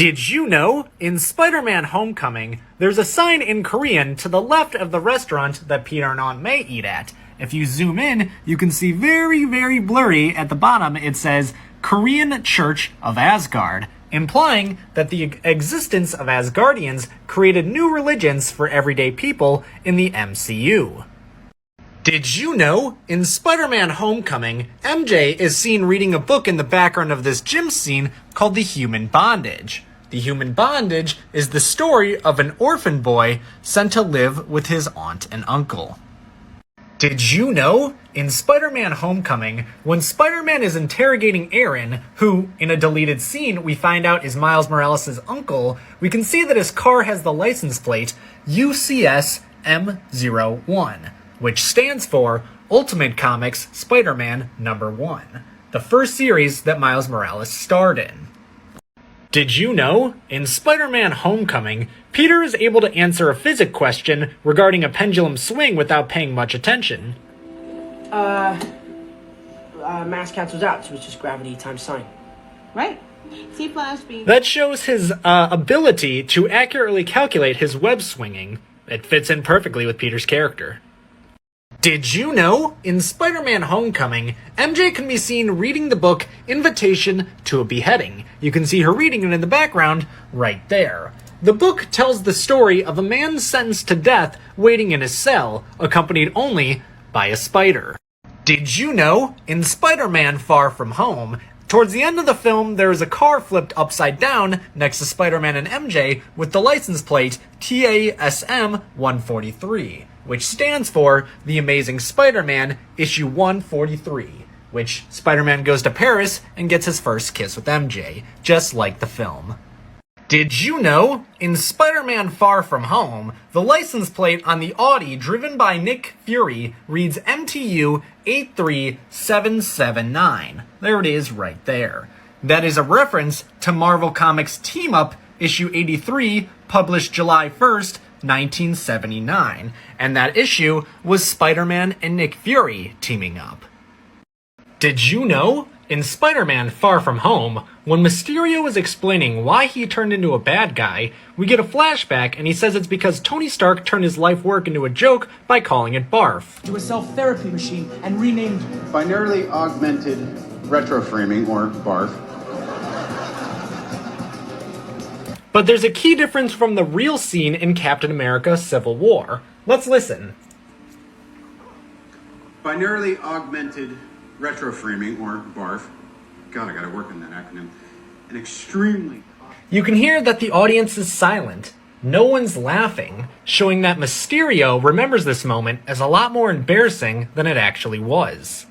Did you know, in Spider-Man Homecoming, there's a sign in Korean to the left of the restaurant that Peter and Aunt May eat at. If you zoom in, you can see very, very blurry at the bottom it says, Korean Church of Asgard, implying that the existence of Asgardians created new religions for everyday people in the MCU. Did you know, in Spider-Man Homecoming, MJ is seen reading a book in the background of this gym scene called The Human Bondage. The Human Bondage is the story of an orphan boy sent to live with his aunt and uncle. Did you know, in Spider-Man Homecoming, when Spider-Man is interrogating Aaron, who, in a deleted scene, we find out is Miles Morales' uncle, we can see that his car has the license plate UCS M01. Which stands for Ultimate Comics Spider-Man #1, the first series that Miles Morales starred in. Did you know, in Spider-Man Homecoming, Peter is able to answer a physics question regarding a pendulum swing without paying much attention? Mass cancels out, so it's just gravity times sine. Right. T-Flash being... That shows his ability to accurately calculate his web swinging. It fits in perfectly with Peter's character. Did you know, in Spider-Man Homecoming, MJ can be seen reading the book Invitation to a Beheading. You can see her reading it in the background right there. The book tells the story of a man sentenced to death waiting in his cell, accompanied only by a spider. Did you know, in Spider-Man Far From Home, towards the end of the film, there is a car flipped upside down next to Spider-Man and MJ with the license plate TASM 143, which stands for The Amazing Spider-Man issue 143, which Spider-Man goes to Paris and gets his first kiss with MJ, just like the film. Did you know, in Spider-Man Far From Home, the license plate on the Audi driven by Nick Fury reads MTU 83779. There it is right there. That is a reference to Marvel Comics Team Up issue 83, published July 1st, 1979. And that issue was Spider-Man and Nick Fury teaming up. Did you know, in Spider-Man Far From Home, when Mysterio is explaining why he turned into a bad guy, we get a flashback and he says it's because Tony Stark turned his life work into a joke by calling it BARF. To a self-therapy machine and renamed Binarily Augmented Retroframing, or BARF. But there's a key difference from the real scene in Captain America Civil War. Let's listen. Binarily Augmented Retroframing, or BARF. God, I gotta work on that acronym. An extremely... You can hear that the audience is silent. No one's laughing, showing that Mysterio remembers this moment as a lot more embarrassing than it actually was.